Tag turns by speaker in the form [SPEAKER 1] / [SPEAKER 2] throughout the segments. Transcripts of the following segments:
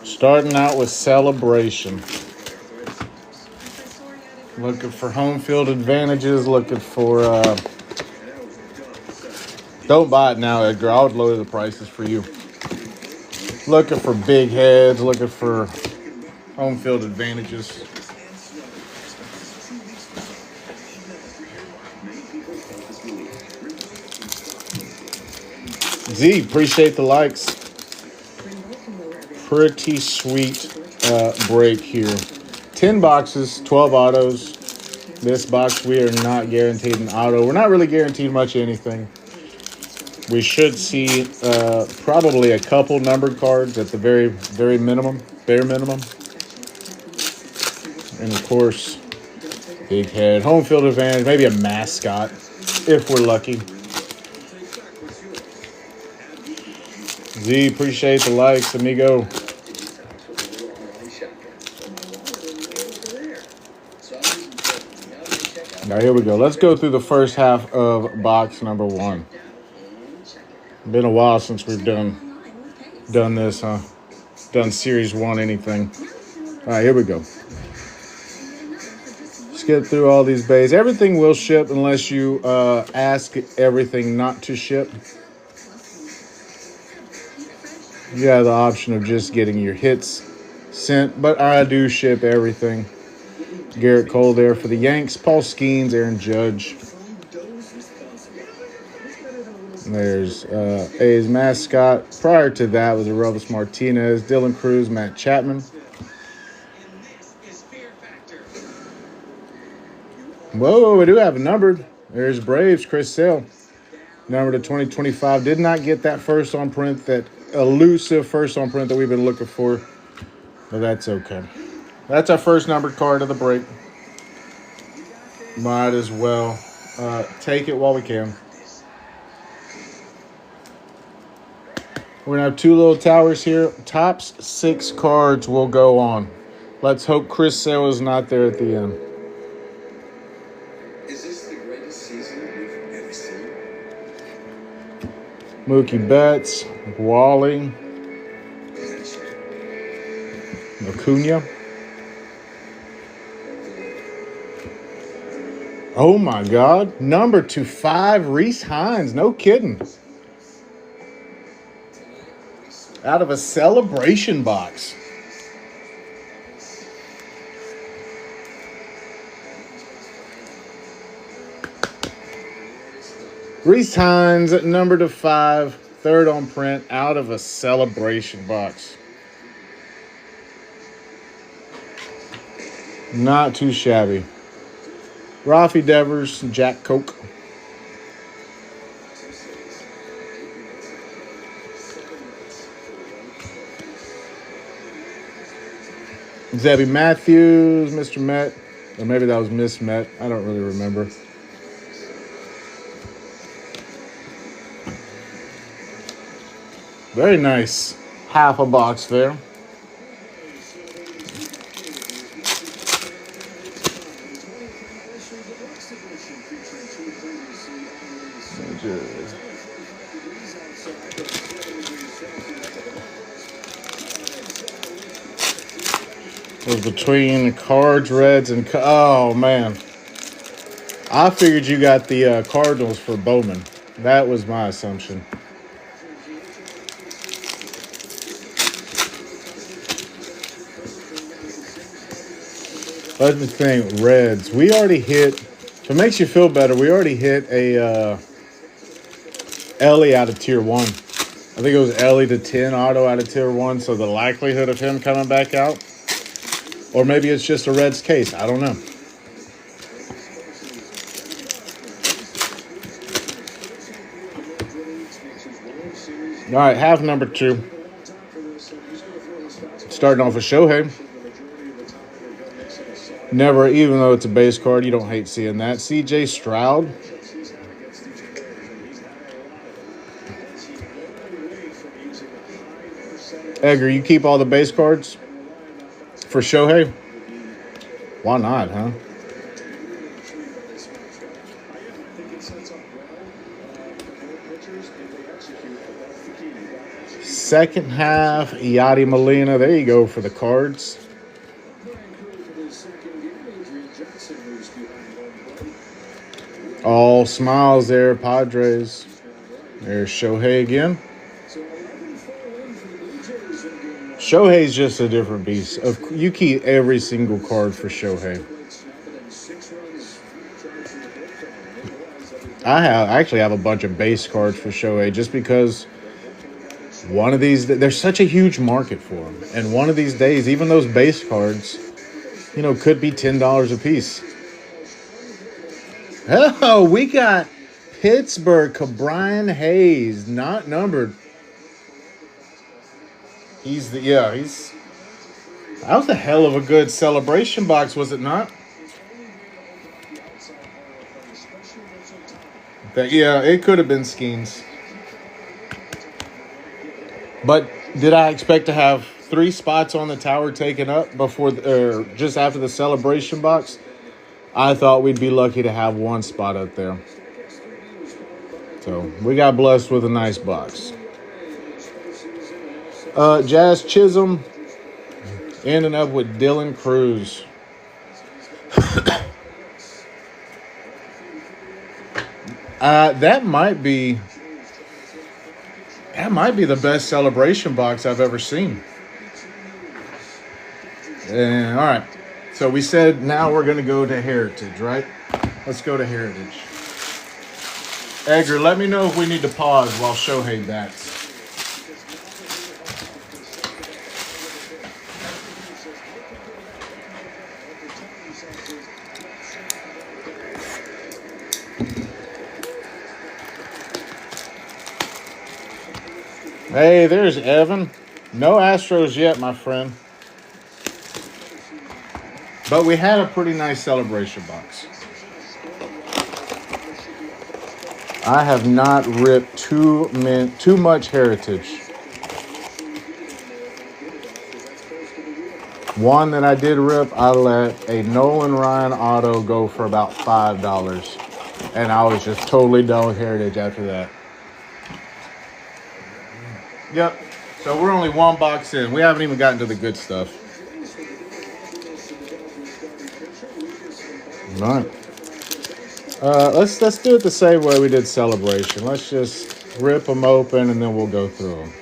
[SPEAKER 1] Starting out with Celebration. Looking for home field advantages. Looking for... don't buy it now, Edgar. I would lower the prices for you. Looking for big heads. Looking for home field advantages. Z, appreciate the likes. Pretty sweet break here. 10 boxes, 12 autos. This box, we are not guaranteed an auto. We're not really guaranteed much of anything. We should see probably a couple numbered cards at the very, very minimum, bare minimum. And of course, big head, home field advantage, maybe a mascot if we're lucky. Z, appreciate the likes, amigo. Now here we go. Let's go through the first half of box number 1. Been a while since we've done this, huh? Done series 1 anything. All right, here we go. Skip through all these bays. Everything will ship unless you ask everything not to ship. You have the option of just getting your hits sent, but I do ship everything. Garrett Cole there for the Yanks. Paul Skeens, Aaron Judge. There's A's mascot. Prior to that was Aroldis Martinez, Dylan Cruz, Matt Chapman. Whoa, we do have a numbered. There's Braves, Chris Sale. Number to 2025. Did not get that first on print, that elusive first on print that we've been looking for. But that's okay. That's our first numbered card of the break. Might as well take it while we can. We're going to have 2 little towers here. Tops 6 cards will go on. Let's hope Chris Sale is not there at the end.
[SPEAKER 2] Is this the greatest season we've ever seen?
[SPEAKER 1] Mookie Betts, Wally, Acuna. Oh my God. Number 2/5, Rhys Hines. No kidding. Out of a Celebration box. Rhys Hines at number 2/5, third on print, out of a Celebration box. Not too shabby. Rafi Devers, Jack Koch. Zebby Matthews, Mr. Met. Or maybe that was Miss Met. I don't really remember. Very nice. Half a box there. It was between Cards, Reds, and... Oh, man. I figured you got the Cardinals for Bowman. That was my assumption. Let me think. Reds. We already hit... If it makes you feel better, we already hit a Ellie out of Tier 1. I think it was Ellie to 10 auto out of Tier 1, so the likelihood of him coming back out... Or maybe it's just a Reds case. I don't know. All right, half number 2. Starting off with Shohei. Never, even though it's a base card, you don't hate seeing that. CJ Stroud. Edgar, you keep all the base cards for Shohei? Why not, huh? second half, Yadi Molina. There you go for the Cards. All smiles there, Padres. There's Shohei again. Shohei's just a different beast. You keep every single card for Shohei. I actually have a bunch of base cards for Shohei just because one of these, there's such a huge market for them. And one of these days, even those base cards, could be $10 a piece. Oh, we got Pittsburgh, Cabrian Hayes, not numbered. That was a hell of a good celebration box, was it not? It could have been Skeens. But did I expect to have 3 spots on the tower taken up just after the celebration box? I thought we'd be lucky to have 1 spot up there. So we got blessed with a nice box. Jazz Chisholm ending up with Dylan Cruz. That might be the best celebration box I've ever seen. All right. So we said now we're going to go to Heritage, right? Let's go to Heritage. Edgar, let me know if we need to pause while Shohei bats. Hey, there's Evan. No Astros yet, my friend. But we had a pretty nice celebration box. I have not ripped too much Heritage. One that I did rip, I let a Nolan Ryan auto go for about $5. And I was just totally done with Heritage after that. Yep. So we're only 1 box in. We haven't even gotten to the good stuff. All right. Let's do it the same way we did Celebration. Let's just rip them open and then we'll go through them.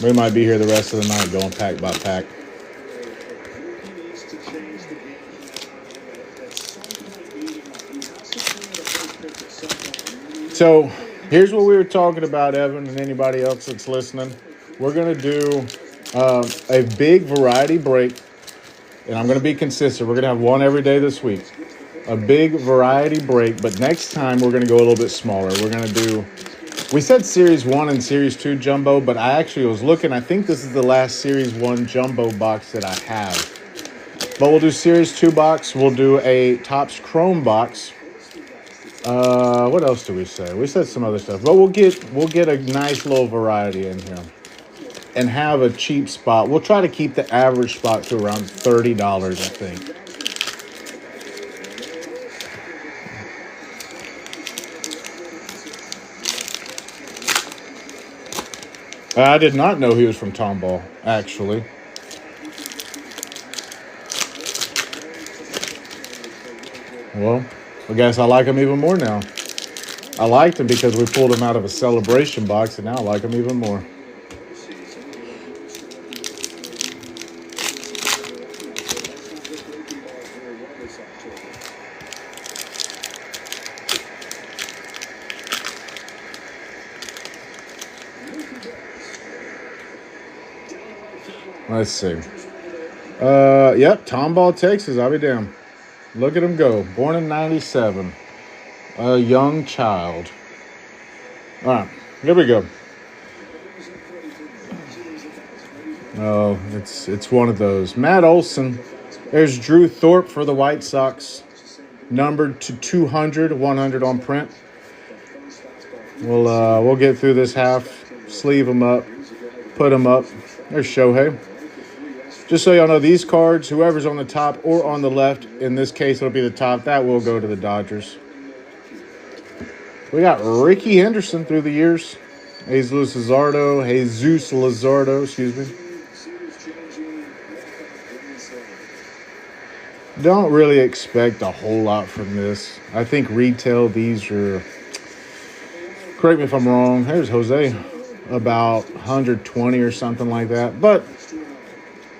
[SPEAKER 1] We might be here the rest of the night going pack by pack. So here's what we were talking about, Evan, and anybody else that's listening. We're going to do a big variety break, and I'm going to be consistent. We're going to have one every day this week. A big variety break, but next time we're going to go a little bit smaller. We're going to do, we said Series 1 and Series 2 jumbo, but I actually was looking. I think this is the last Series 1 jumbo box that I have. But we'll do Series 2 box. We'll do a Topps Chrome box. What else do we say? We said some other stuff, but we'll get a nice little variety in here and have a cheap spot. We'll try to keep the average spot to around $30, I think. I did not know he was from Tomball, actually. Well, I guess I like him even more now. I liked him because we pulled him out of a celebration box, and now I like him even more. Let's see. Yep, Tomball, Texas. I'll be damned. Look at him go. Born in 97. A young child. All right, here we go. Oh, it's one of those. Matt Olson. There's Drew Thorpe for the White Sox. Numbered to 200, 100 on print. We'll get through this half. Sleeve them up. Put them up. There's Shohei. Just so y'all know, these cards, whoever's on the top or on the left, in this case it'll be the top, that will go to the Dodgers. We got Ricky Henderson through the years. Jesus Luzardo, excuse me. Don't really expect a whole lot from this. I think retail, these are, correct me if I'm wrong, here's Jose, about 120 or something like that. But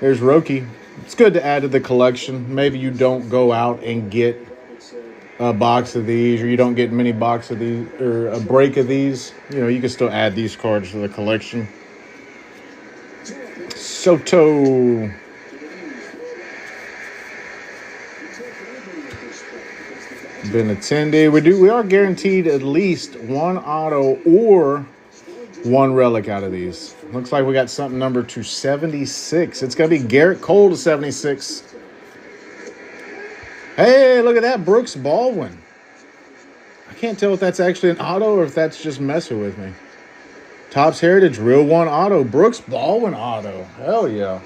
[SPEAKER 1] there's Roki. It's good to add to the collection. Maybe you don't go out and get a box of these, or you don't get many boxes of these, or a break of these. You know, you can still add these cards to the collection. Soto. Benintendi. We are guaranteed at least one auto or one relic out of these. Looks like we got something number 276. It's gonna be Garrett Cole to 76. Hey, look at that, Brooks Baldwin. I can't tell if that's actually an auto or if that's just messing with me. Topps Heritage, real one auto. Brooks Baldwin auto. Hell yeah.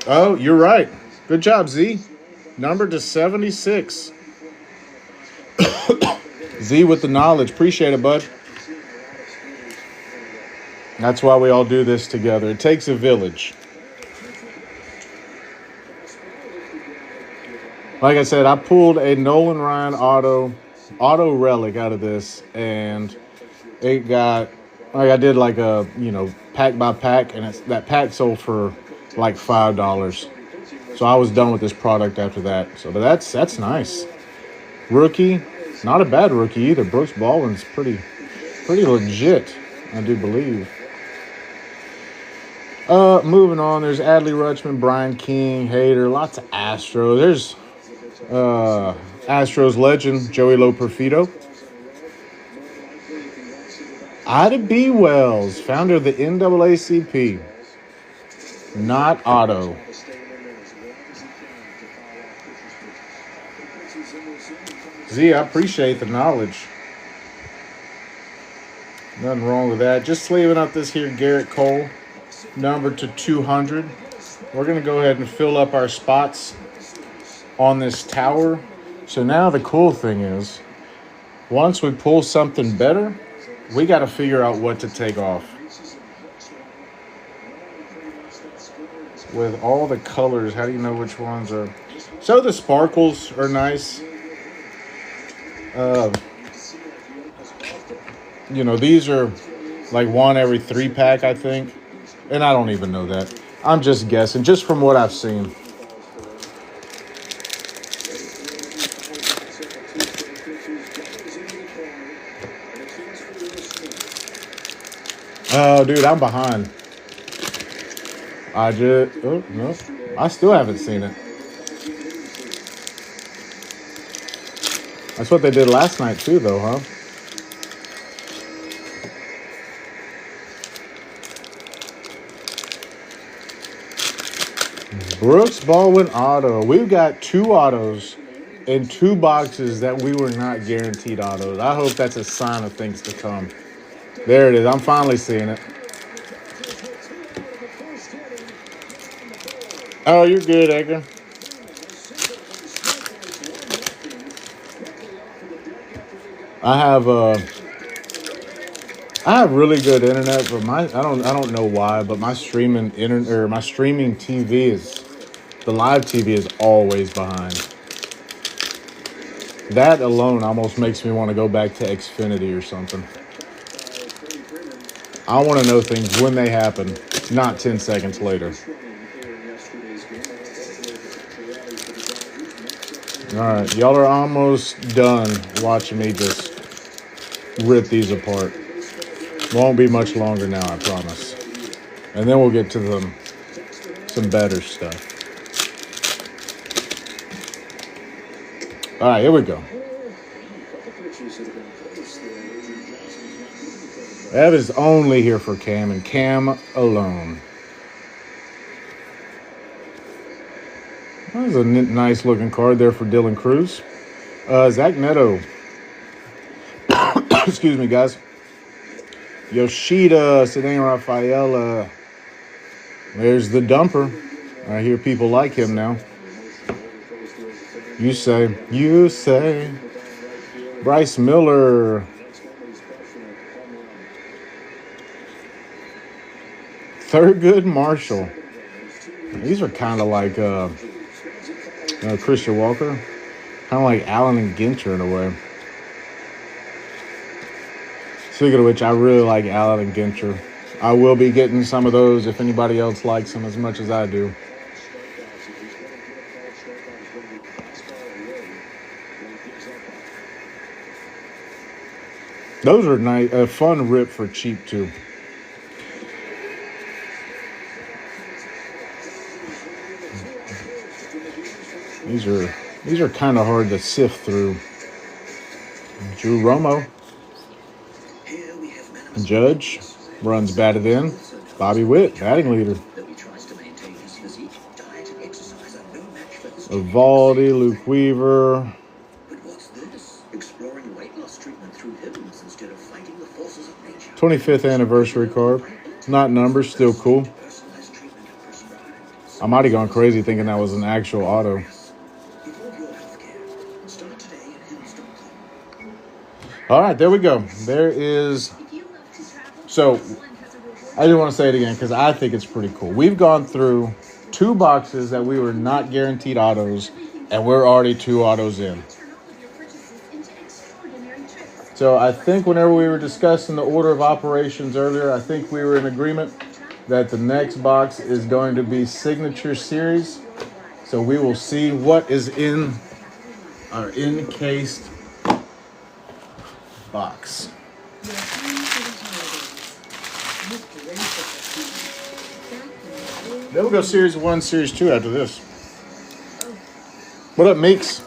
[SPEAKER 1] Oh, you're right. Good job, Z. Number to 76. Z with the knowledge. Appreciate it, bud. That's why we all do this together. It takes a village. Like I said, I pulled a Nolan Ryan auto relic out of this, and it got, like, I did like a, pack by pack, and that pack sold for like $5. So I was done with this product after that. So, but that's nice. Rookie, not a bad rookie either. Brooks Baldwin's pretty legit, I do believe. Moving on, there's Adley Rutschman, Brian King, Hader, lots of Astros. There's Astros legend Joey Loperfido. Ida B. Wells, founder of the NAACP. Not auto. Z, I appreciate the knowledge. Nothing wrong with that. Just sleeving up this here Garrett Cole, number to 200. We're going to go ahead and fill up our spots on this tower. So now the cool thing is, once we pull something better, we got to figure out what to take off. With all the colors, how do you know which ones are? So the sparkles are nice. These are like one every 3 pack, I think. And I don't even know that. I'm just guessing, just from what I've seen. Oh, dude, I'm behind. No. I still haven't seen it. That's what they did last night too, though, huh? Brooks Baldwin auto. We've got 2 autos in 2 boxes that we were not guaranteed autos. I hope that's a sign of things to come. There it is. I'm finally seeing it. Oh, you're good, Edgar. I have really good internet, but I don't know why, but my streaming TV is, the live TV is always behind. That alone almost makes me want to go back to Xfinity or something. I want to know things when they happen, not 10 seconds later. All right, y'all are almost done watching me just rip these apart. Won't be much longer now, I promise. And then we'll get to some better stuff. All right, here we go. Ev is only here for Cam and Cam alone. That was a nice looking card there for Dylan Cruz. Zach Neto. Excuse me, guys. Yoshida, Cedric Rafaela. There's the dumper. I hear people like him now. You say. Bryce Miller. Thurgood Marshall. These are kind of like Christian Walker. Kind of like Allen and Ginter in a way. Speaking of which, I really like Allen and Ginter. I will be getting some of those if anybody else likes them as much as I do. Those are nice, a fun rip for cheap too. These are kind of hard to sift through. Drew Romo. Judge runs batted in. Bobby Witt, batting leader. Evaldi, Luke Weaver. 25th anniversary card. Not numbers, still cool. I might have gone crazy thinking that was an actual auto. All right, there we go. There is. So, I do want to say it again because I think it's pretty cool. We've gone through 2 boxes that we were not guaranteed autos, and we're already 2 autos in. So, I think whenever we were discussing the order of operations earlier, I think we were in agreement that the next box is going to be Signature Series. So, we will see what is in our encased box. Then we'll go Series 1, Series 2 after this. What up, Meeks?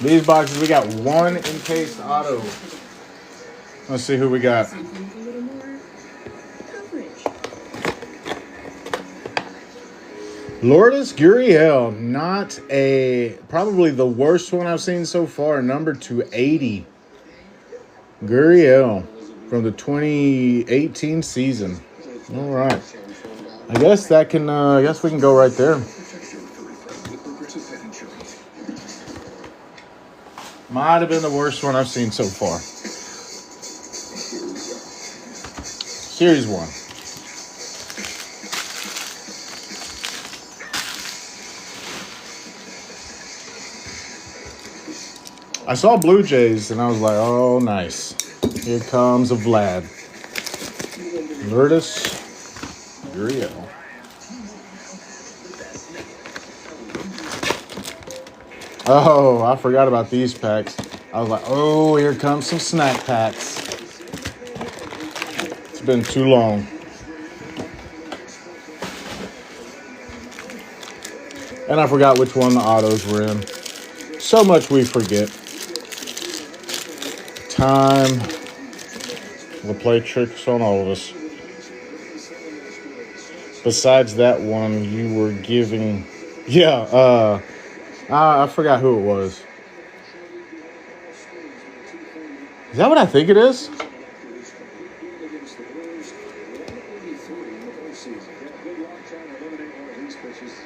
[SPEAKER 1] These boxes, we got 1 encased auto. Let's see who we got. Lourdes Gurriel, probably the worst one I've seen so far, number 280. Gurriel from the 2018 season. All right. I guess we can go right there. Might have been the worst one I've seen so far. Series 1. I saw Blue Jays, and I was like, oh, nice. Here comes a Vlad. Lourdes Gurriel. Oh, I forgot about these packs. I was like, oh, here comes some snack packs. It's been too long. And I forgot which one the autos were in. So much we forget. Time will play tricks on all of us. Besides that one, you were giving... Yeah, I forgot who it was. Is that what I think it is?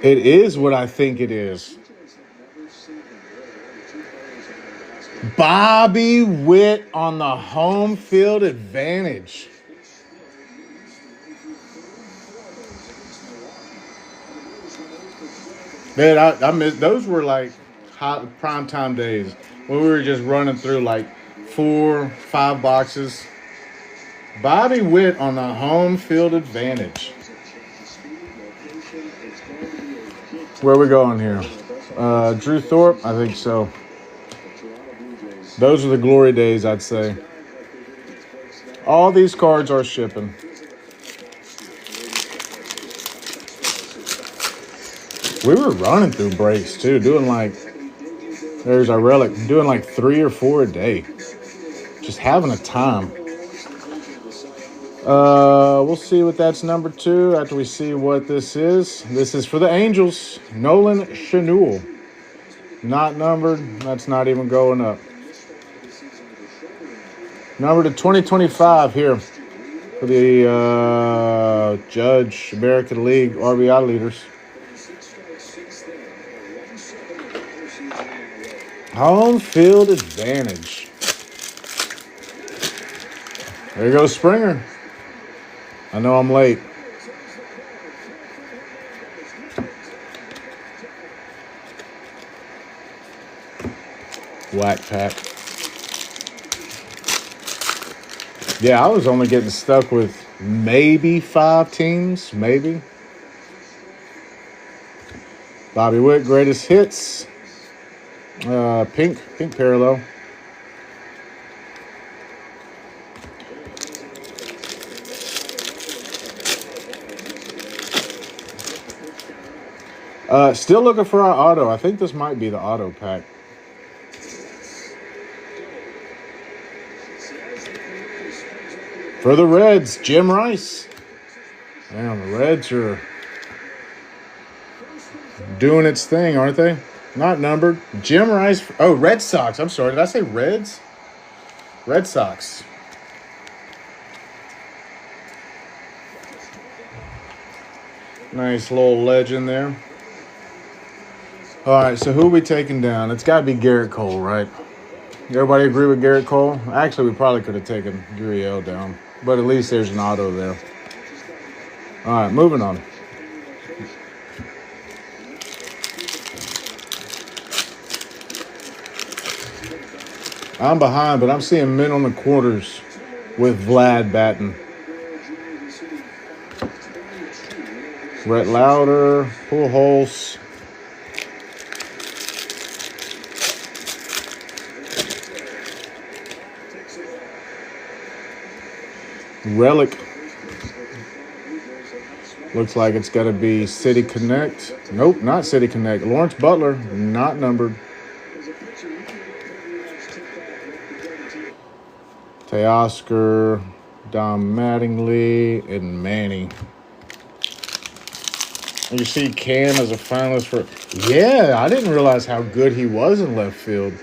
[SPEAKER 1] It is what I think it is. Bobby Witt on the home field advantage. Man, I miss those. Were like hot primetime days when we were just running through like 4, 5 boxes. Bobby Witt on the home field advantage. Where are we going here? Drew Thorpe? I think so. Those are the glory days, I'd say. All these cards are shipping. We were running through breaks, too. There's our relic. Doing like 3 or 4 a day. Just having a time. We'll see what that's number 2 after we see what this is. This is for the Angels. Nolan Schanuel. Not numbered. That's not even going up. Number to 2025 here for the Judge American League RBI leaders. Home field advantage. There goes Springer. I know I'm late. Whack pack. Yeah, I was only getting stuck with maybe 5 teams, maybe. Bobby Witt, greatest hits. Pink parallel. Still looking for our auto. I think this might be the auto pack. For the Reds, Jim Rice. Damn, the Reds are doing its thing, aren't they? Not numbered. Jim Rice. Oh, Red Sox. I'm sorry. Did I say Reds? Red Sox. Nice little legend there. All right, so who are we taking down? It's got to be Garrett Cole, right? Everybody agree with Garrett Cole? Actually, we probably could have taken Gurriel down, but at least there's an auto there. All right, moving on. I'm behind, but I'm seeing men on the quarters with Vlad batting. Rhett Lauder, Pujols. Relic. Looks like it's got to be City Connect. Nope, not City Connect. Lawrence Butler, not numbered. Teoscar, Dom Mattingly, and Manny. You see Cam as a finalist for... Yeah, I didn't realize how good he was in left field.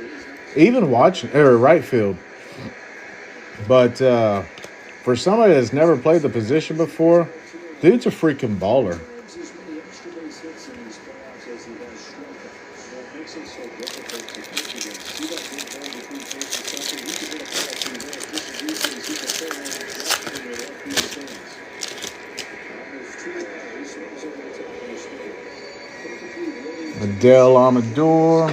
[SPEAKER 1] Even watching... Or right field. But for somebody that's never played the position before, dude's a freaking baller. Adele Amador,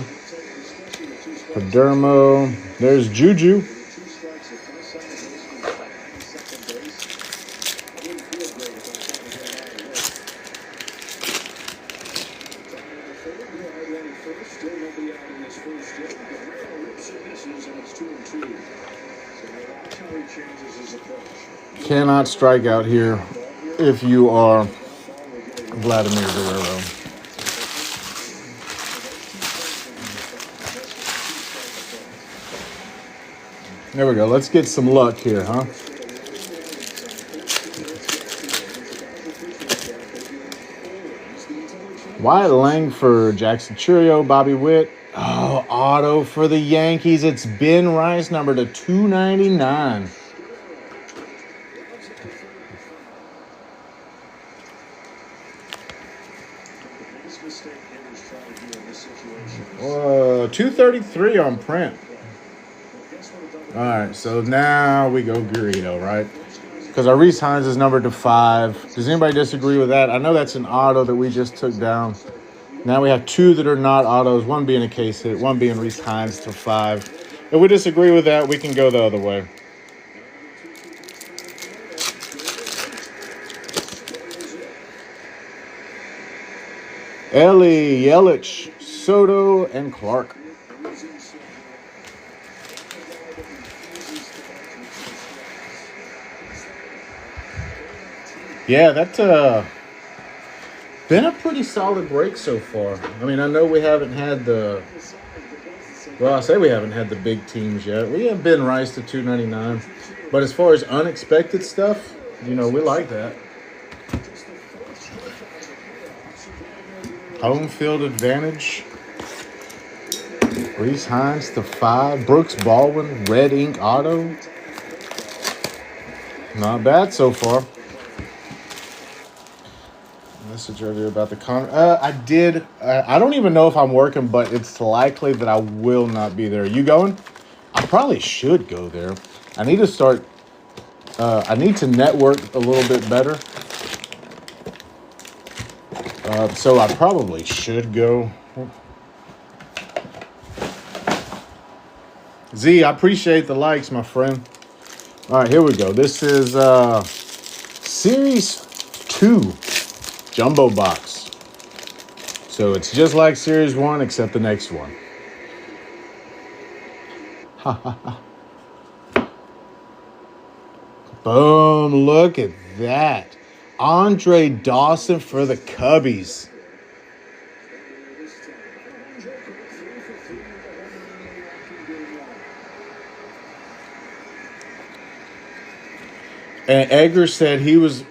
[SPEAKER 1] Padermo. There's Juju. Cannot strike out here if you are Vladimir Guerrero. There we go. Let's get some luck here, huh? Wyatt Langford, Jackson Chourio, Bobby Witt. Oh, auto for the Yankees. It's Ben Rice, number to 299. Whoa, 233 on print. All right, so now we go Gurriel, right? Because our Reese Hines is numbered to 5. Does anybody disagree with that? I know that's an auto that we just took down. Now we have 2 that are not autos, one being a case hit, one being Reese Hines to 5. If we disagree with that, we can go the other way. Ellie, Yelich, Soto, and Clark. Yeah, that's been a pretty solid break so far. I mean, I know we haven't had the... Well, I say we haven't had the big teams yet. We have Ben Rice to 299. But as far as unexpected stuff, you know, we like that. Home field advantage. Reese Hines to 5. Brooks Baldwin, red ink auto. Not bad so far. Message earlier about the con. I did. I don't even know if I'm working, but it's likely that I will not be there. You going? I probably should go there. I need to start. I need to network a little bit better. So I probably should go. Z, I appreciate the likes, my friend. All right, here we go. This is Series 2 Jumbo Box. So it's just like Series 1, except the next one. Boom, look at that. Andre Dawson for the Cubbies. And Edgar said he was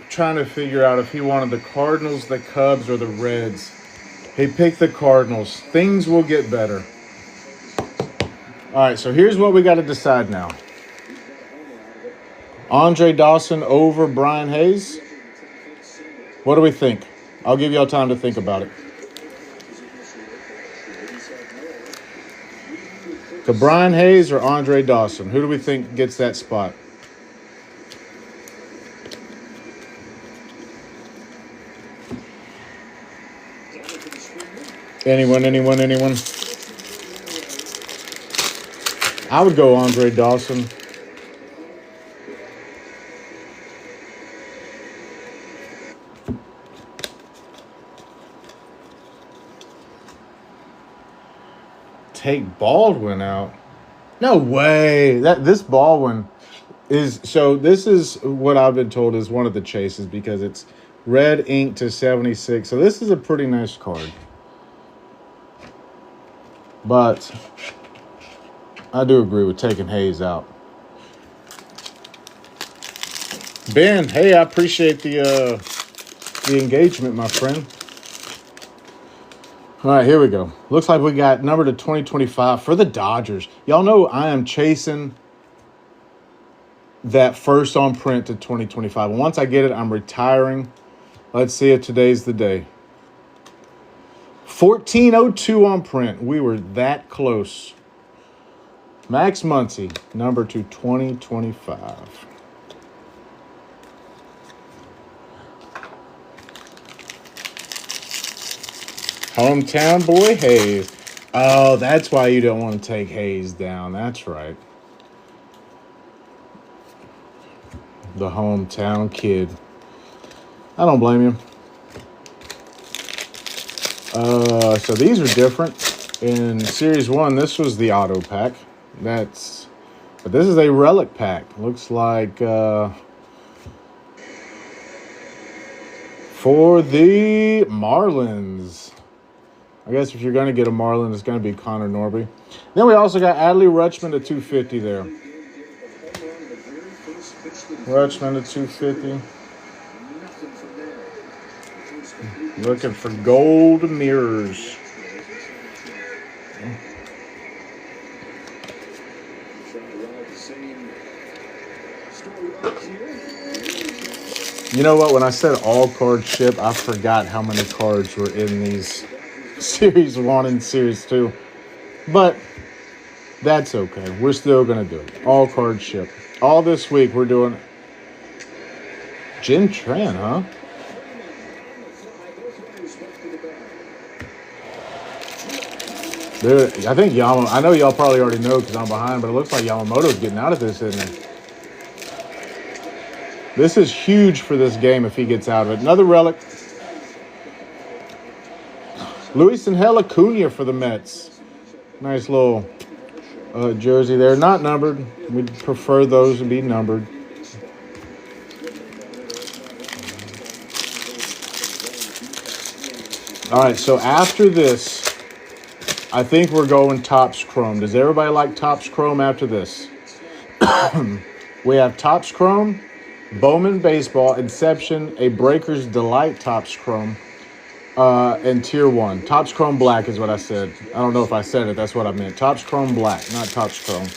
[SPEAKER 1] trying to figure out if he wanted the Cardinals, the Cubs, or the Reds. He picked the Cardinals. Things will get better. All right, so here's what we got to decide now. Andre Dawson over Brian Hayes. What do we think? I'll give y'all time to think about it. To Brian Hayes or Andre Dawson? Who do we think gets that spot? Anyone? I would go Andre Dawson. Take Baldwin out. No way. This Baldwin is so. This is what I've been told is one of the chases because it's red ink to 76. So this is a pretty nice card. But I do agree with taking Hayes out. Ben, hey, I appreciate the engagement, my friend. All right, here we go. Looks like we got number to 2025 for the Dodgers. Y'all know I am chasing that first on print to 2025. And once I get it, I'm retiring. Let's see if today's the day. 1402 on print. We were that close. Max Muncy, number to 2025. Hometown boy Hayes. Oh, that's why you don't want to take Hayes down. That's right. The hometown kid. I don't blame you. So these are different. In Series 1, this was the auto pack. But this is a relic pack. Looks like for the Marlins. I guess if you're going to get a Marlin, it's going to be Connor Norby. Then we also got Adley Rutschman to 250 there. Rutschman to 250. Looking for gold mirrors. You know what? When I said all cards ship, I forgot how many cards were in these Series 1 and Series 2. But that's okay. We're still going to do it. All cards ship. All this week we're doing Jim Tran, huh? Dude, I think I know y'all probably already know because I'm behind, but it looks like Yamamoto's getting out of this, isn't he? This is huge for this game if he gets out of it. Another relic. Luisangel Acuna for the Mets. Nice little jersey there. Not numbered. We'd prefer those to be numbered. All right, so after this, I think we're going Topps Chrome. Does everybody like Topps Chrome after this? We have Topps Chrome, Bowman Baseball, Inception, a Breaker's Delight Topps Chrome, and Tier 1. Topps Chrome Black is what I said. I don't know if I said it. That's what I meant. Topps Chrome Black, not Topps Chrome.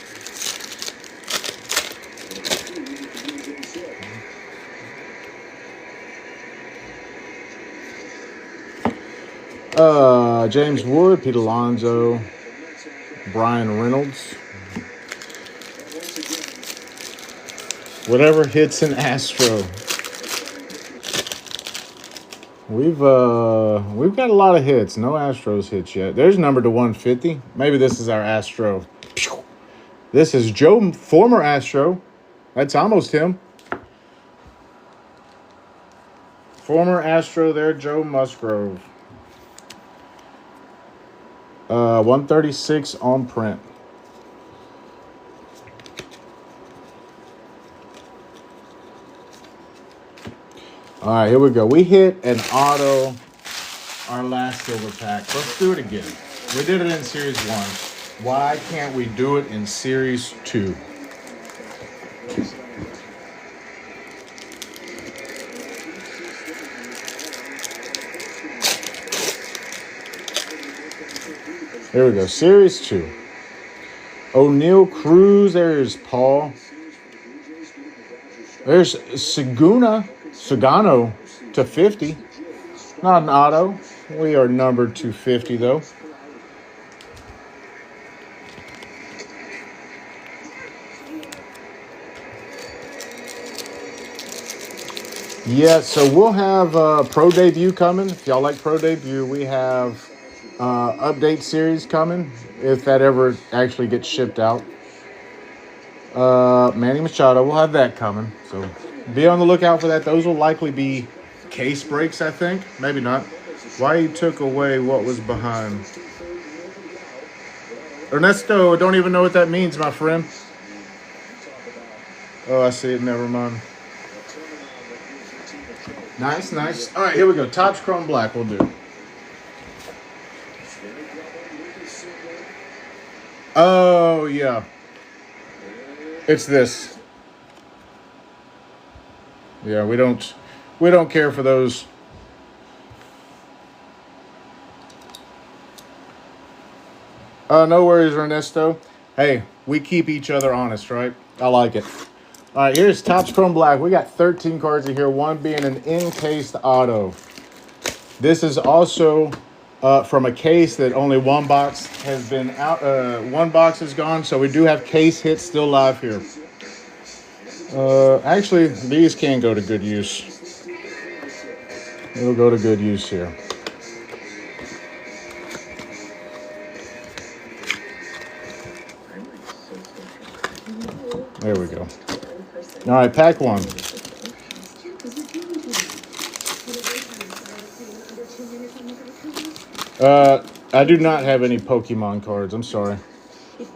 [SPEAKER 1] James Wood, Pete Alonso, Brian Reynolds. Whatever hits an Astro. We've got a lot of hits. No Astros hits yet. There's number to 150. Maybe this is our Astro. This is Joe, former Astro. That's almost him. Former Astro there, Joe Musgrove. 136 on print. All right, here we go. We hit an auto, our last silver pack. Let's do it again. We did it in Series 1. Why can't we do it in Series 2? Here we go. Series 2. O'Neal Cruz. There's Paul. There's Sagano to 50. Not an auto. We are numbered to 50, though. Yeah, so we'll have Pro Debut coming. If y'all like Pro Debut, we have update series coming, if that ever actually gets shipped out. Manny Machado, we'll have that coming. So be on the lookout for that. Those will likely be case breaks, I think. Maybe not. Why you took away what was behind? Ernesto, don't even know what that means, my friend. Oh, I see it. Never mind. Nice, nice. All right, here we go. Topps Chrome Black will do. Oh, yeah. It's this. Yeah, we don't care for those. No worries, Ernesto. Hey, we keep each other honest, right? I like it. All right, here's Topps Chrome Black. We got 13 cards in here, one being an encased auto. This is also from a case that only one box has been out. One box is gone, so we do have case hits still live here. Actually, these can go to good use. It'll go to good use here. There we go. All right, pack one. I do not have any Pokemon cards. I'm sorry.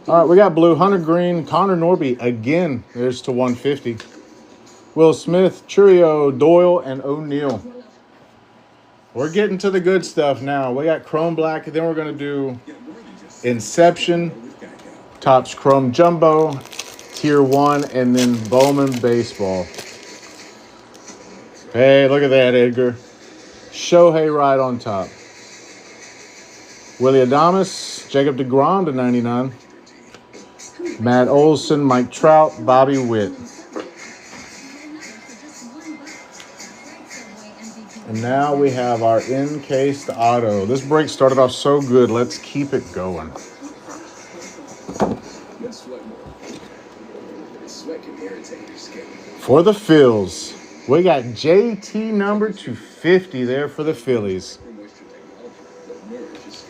[SPEAKER 1] All right, we got blue, Hunter Green, Connor Norby again. There's to 150. Will Smith, Churio, Doyle, and O'Neal. We're getting to the good stuff now. We got Chrome Black, and then we're going to do Inception, Topps Chrome Jumbo, Tier 1, and then Bowman Baseball. Hey, look at that, Edgar. Shohei right on top. Willie Adames, Jacob deGrom to 99. Matt Olson, Mike Trout, Bobby Witt. And now we have our encased auto. This break started off so good. Let's keep it going. For the Phils, we got JT number 250 there for the Phillies.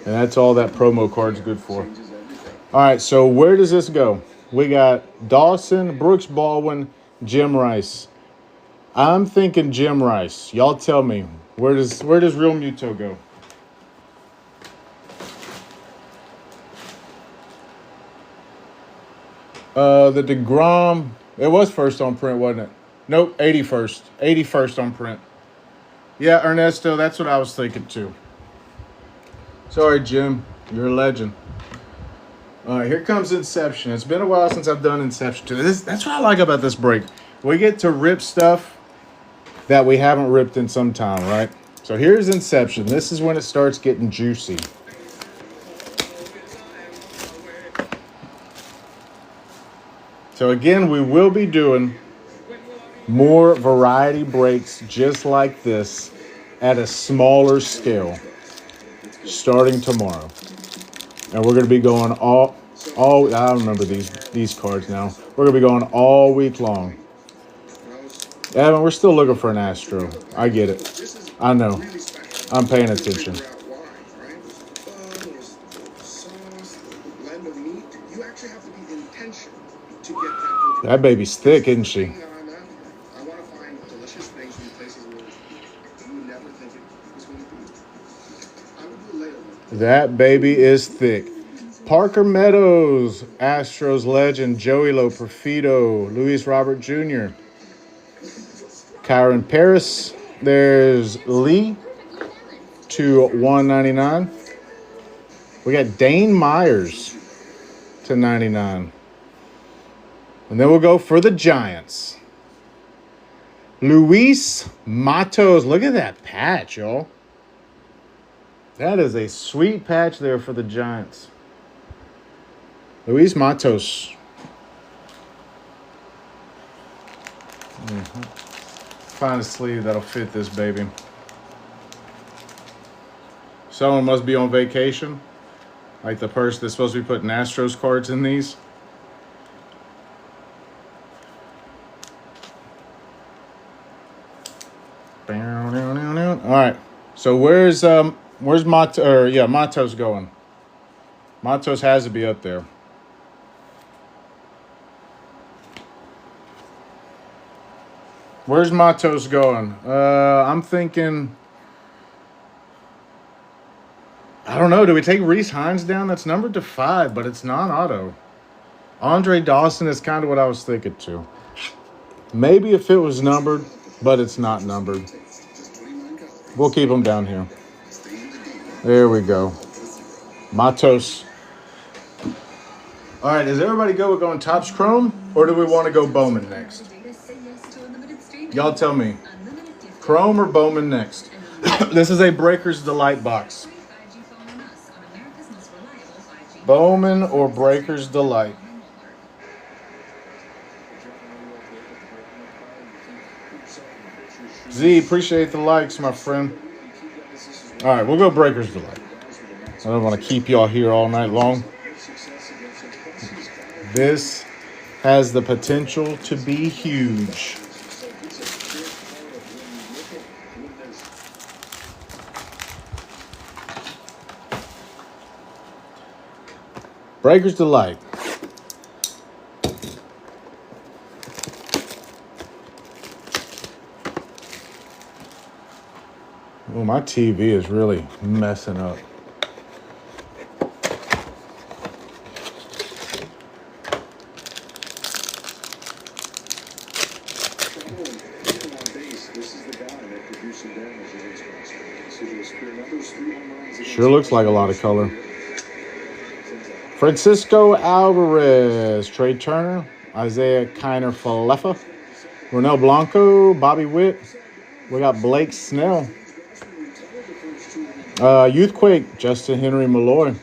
[SPEAKER 1] And that's all that promo card's good for. All right, so where does this go? We got Dawson, Brooks Baldwin, Jim Rice. I'm thinking Jim Rice. Y'all tell me, where does Real Muto go? The deGrom, it was first on print, wasn't it? Nope, 81st. 81st on print. Yeah, Ernesto, that's what I was thinking too. Sorry, Jim. You're a legend. All right, here comes Inception. It's been a while since I've done Inception too. That's what I like about this break. We get to rip stuff that we haven't ripped in some time, right? So here's Inception. This is when it starts getting juicy. So again, we will be doing more variety breaks just like this at a smaller scale. starting tomorrow. And we're going to be going all I remember these cards now. We're going to be going all week long. Evan, we're still looking for an Astro. I get it. I know. I'm paying attention. That baby's thick, isn't she? That baby is thick. Parker Meadows, Astros legend, Joey Loperfido, Luis Robert Jr., Kyron Paris. There's Lee to 199. We got Dane Myers to 99. And then we'll go for the Giants. Luis Matos. Look at that patch, y'all. That is a sweet patch there for the Giants. Luis Matos. Find a sleeve that'll fit this baby. Someone must be on vacation. Like the person that's supposed to be putting Astros cards in these. All right. So where's Matos going? Matos has to be up there. Where's Matos going? I'm thinking, I don't know. Do we take Reese Hines down? That's numbered to 5, but it's non-auto. Andre Dawson is kind of what I was thinking too. Maybe if it was numbered, but it's not numbered. We'll keep him down here. There we go. Matos. All right, is everybody good with going Topps Chrome, or do we want to go Bowman next? Y'all tell me. Chrome or Bowman next? This is a Breaker's Delight box. Bowman or Breaker's Delight? Z, appreciate the likes, my friend. All right, we'll go Breaker's Delight. I don't want to keep y'all here all night long. This has the potential to be huge. Breaker's Delight. Oh, my TV is really messing up. Sure looks like a lot of color. Francisco Alvarez, Trey Turner, Isaiah Kiner-Falefa, Ronel Blanco, Bobby Witt. We got Blake Snell. Youthquake, Justin Henry Malloy.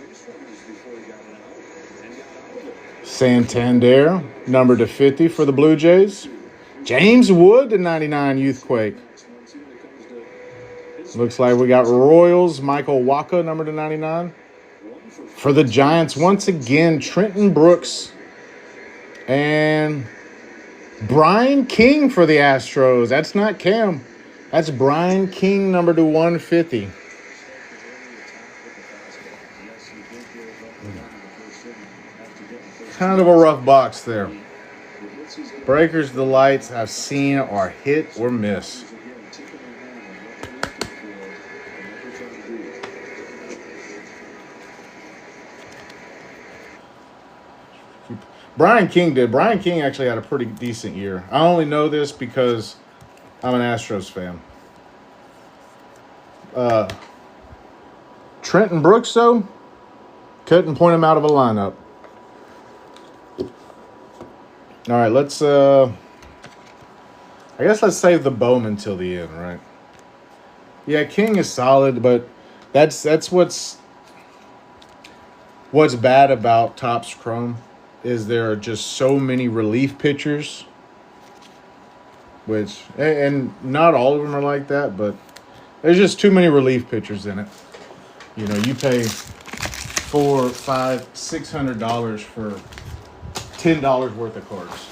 [SPEAKER 1] Santander, number to 50 for the Blue Jays. James Wood to 99, Youthquake. Looks like we got Royals, Michael Wacha, number to 99. For the Giants, once again, Trenton Brooks and Brian King for the Astros. That's not Cam. That's Brian King, number to 150. Kind of a rough box there. Breaker's Delights I've seen are hit or miss. Brian King did. Brian King actually had a pretty decent year. I only know this because I'm an Astros fan. Trenton Brooks, though, couldn't point him out of a lineup. All right, let's I guess let's save the Bowman till the end, right? Yeah, King is solid, but that's what's bad about Topps Chrome is there are just so many relief pitchers, which, and not all of them are like that, but there's just too many relief pitchers in it. You know, you pay $400, $500, $600 for $10 worth of cards.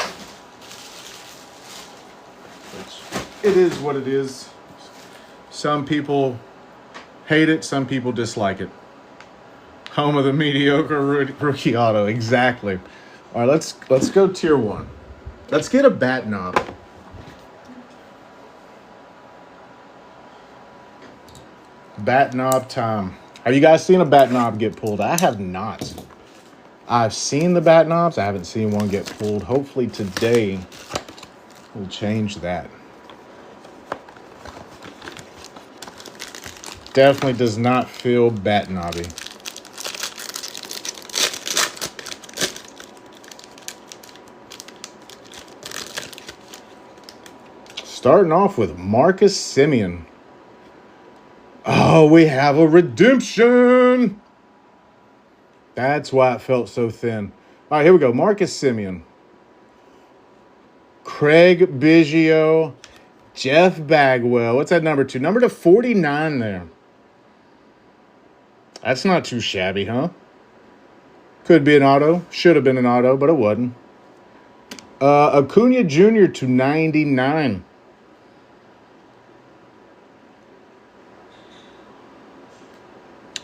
[SPEAKER 1] Which it is what it is. Some people hate it, some people dislike it. Home of the mediocre rookie auto, exactly. All right, let's go tier 1. Let's get a bat knob. Bat knob time. Have you guys seen a bat knob get pulled? I have not. I've seen the bat knobs. I haven't seen one get pulled. Hopefully today will change that. Definitely does not feel bat knobby. Starting off with Marcus Semien. Oh, we have a redemption. That's why it felt so thin. All right, here we go. Marcus Semien. Craig Biggio. Jeff Bagwell. What's that number 2? Number to 49 there. That's not too shabby, huh? Could be an auto. Should have been an auto, but it wasn't. Acuna Jr. to 99.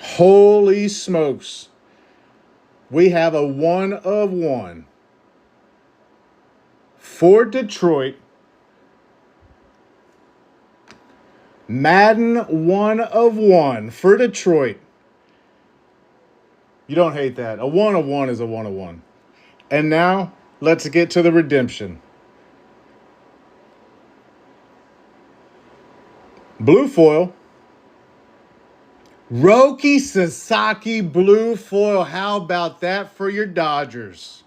[SPEAKER 1] Holy smokes. We have a 1 of 1 for Detroit. Madden 1 of 1 for Detroit. You don't hate that. A 1 of 1 is a 1 of 1. And now let's get to the redemption. Blue foil. Roki Sasaki blue foil. How about that for your Dodgers?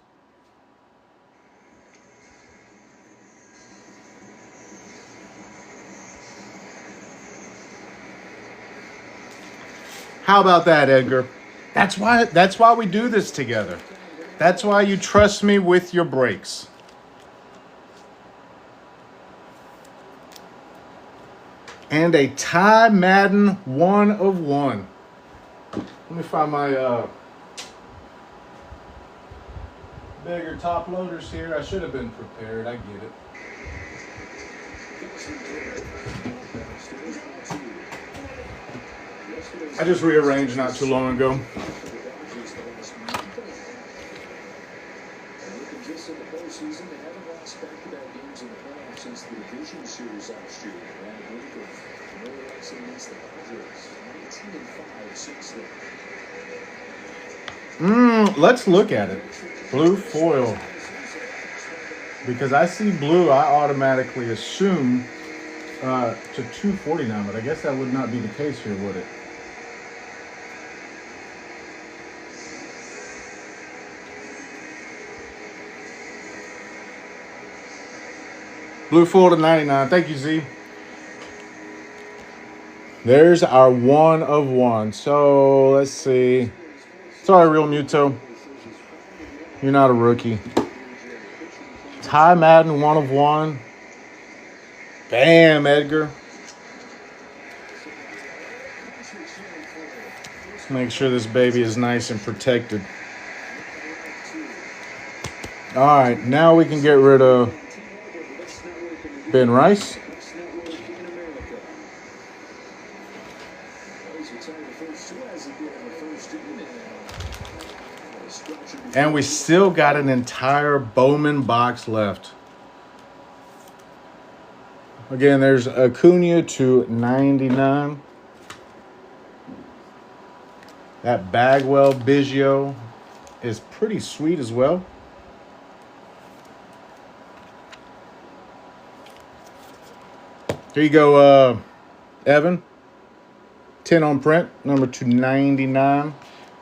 [SPEAKER 1] How about that, Edgar? That's why we do this together. That's why you trust me with your breaks. And a Ty Madden 1 of 1. Let me find my bigger top loaders here. I should have been prepared. I get it. I just rearranged not too long ago. Let's look at it. Blue foil. Because I see blue, I automatically assume to 249, but I guess that would not be the case here, would it? Blue foil to 99. Thank you, Z. There's our 1 of 1. So let's see. Sorry, Real Muto. You're not a rookie. Ty Madden 1 of 1. Bam, Edgar. Let's make sure this baby is nice and protected. All right, now we can get rid of Ben Rice. And we still got an entire Bowman box left. Again, there's Acuna to 99. That Bagwell Biggio is pretty sweet as well. Here you go, Evan. 10 on print, number to 99.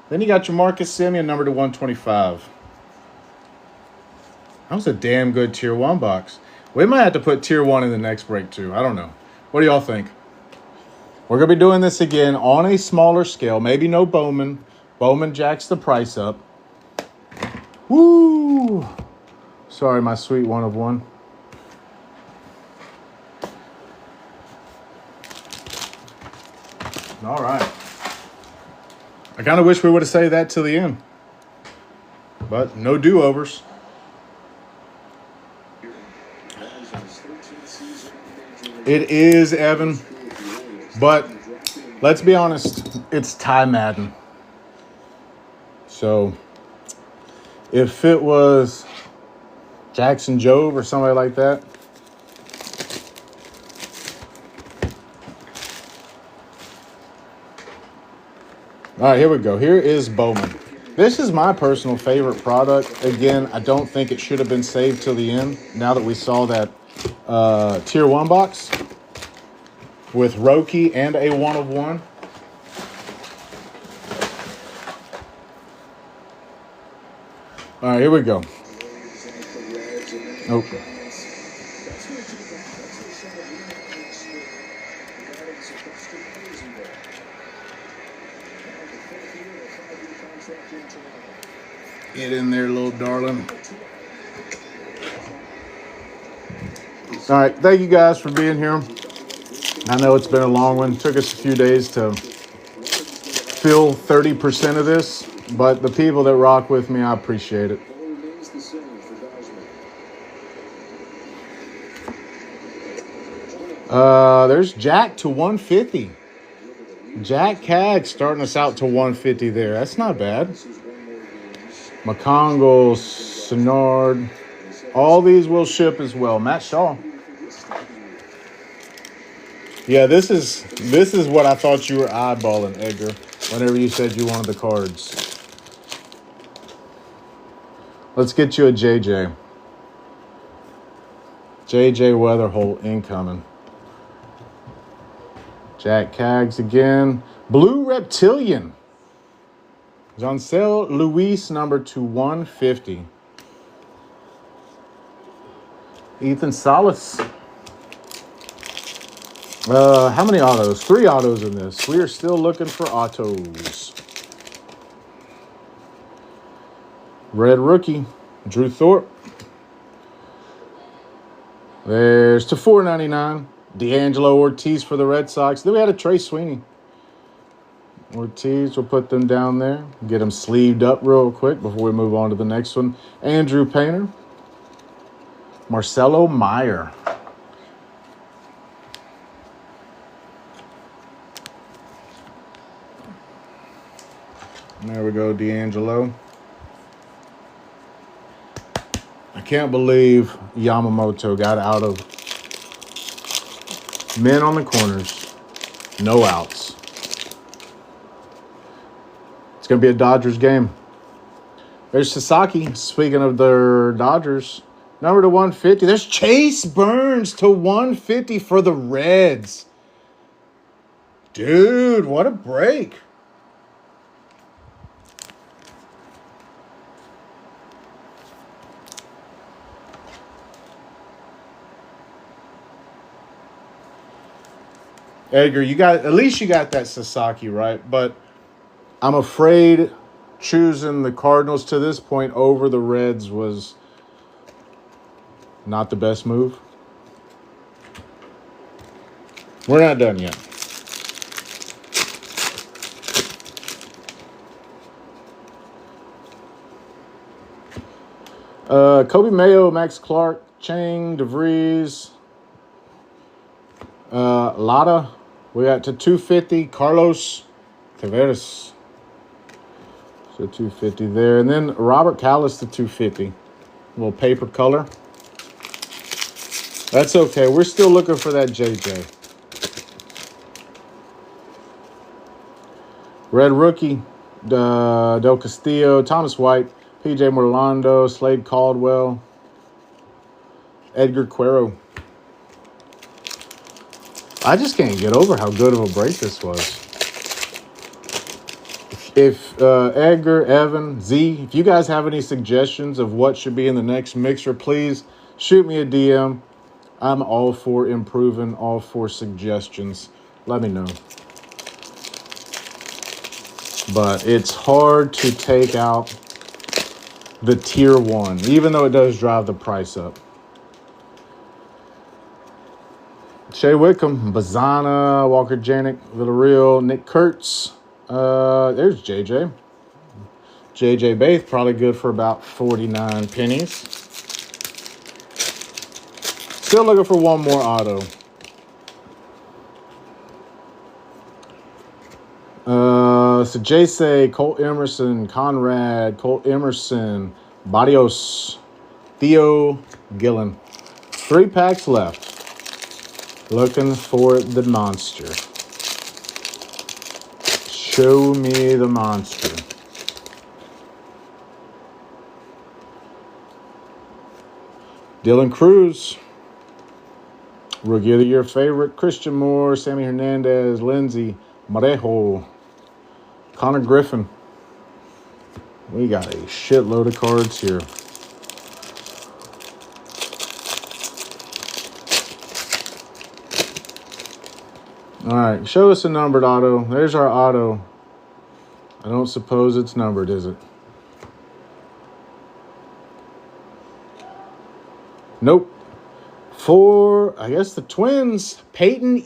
[SPEAKER 1] Then you got your Marcus Semien, number to 125. That was a damn good Tier 1 box. We might have to put Tier 1 in the next break, too. I don't know. What do y'all think? We're going to be doing this again on a smaller scale. Maybe no Bowman. Bowman jacks the price up. Woo! Sorry, my sweet 1 of 1. All right. I kind of wish we would have saved that to the end. But no do-overs. It is, Evan. But let's be honest, it's Ty Madden. So if it was Jackson Jobe or somebody like that, all right, here we go. Here is Bowman. This is my personal favorite product. Again, I don't think it should have been saved till the end. Now that we saw that Tier 1 box with Roki and a 1/1. All right, here we go. Nope. Get in there, little darling. All right, thank you guys for being here. I know it's been a long one. Took us a few days to fill 30% of this, but the people that rock with me, I appreciate it. There's Jack to 150. Jack Cag starting us out to 150 there. That's not bad. McCongle, Senard, all these will ship as well. Matt Shaw. Yeah, this is what I thought you were eyeballing, Edgar, whenever you said you wanted the cards. Let's get you a JJ. JJ Weatherholt incoming. Jack Cags again. Blue Reptilian. Joncel Luis number to 150. Ethan Salas. How many autos? 3 autos in this. We are still looking for autos. Red rookie, Drew Thorpe. There's to 499. D'Angelo Ortiz for the Red Sox. Then we had a Trey Sweeney. Ortiz, we'll put them down there. Get them sleeved up real quick before we move on to the next one. Andrew Painter. Marcelo Meyer. There we go, D'Angelo. I can't believe Yamamoto got out of men on the corners. No outs. It's going to be a Dodgers game. There's Sasaki. Speaking of their Dodgers, number to 150. There's Chase Burns to 150 for the Reds. Dude, what a break. Edgar, at least you got that Sasaki right, but I'm afraid choosing the Cardinals to this point over the Reds was not the best move. We're not done yet. Kobe Mayo, Max Clark, Chang, DeVries, Lada. We got to 250, Carlos Taveras. So 250 there. And then Robert Callis to 250. A little paper color. That's okay. We're still looking for that JJ. Red rookie, Del Castillo, Thomas White, PJ Morlando, Slade Caldwell, Edgar Cuero. I just can't get over how good of a break this was. If Edgar, Evan, Z, if you guys have any suggestions of what should be in the next mixer, please shoot me a DM. I'm all for improving, all for suggestions. Let me know. But it's hard to take out the tier 1, even though it does drive the price up. Shea Wickham, Bazana, Walker Janik, Villarreal, Nick Kurtz, There's JJ. JJ Bath, probably good for about 49 pennies. Still looking for one more auto. So Jay Colt Emerson, Conrad, Colt Emerson, Barrios, Theo Gillen. 3 packs left. Looking for the monster. Show me the monster. Dylan Cruz. Rookie of the Year favorite. Christian Moore, Sammy Hernandez, Lindsey, Marejo, Connor Griffin. We got a shitload of cards here. All right, show us a numbered auto. There's our auto. I don't suppose it's numbered, is it? Nope. For, I guess, the Twins, Peyton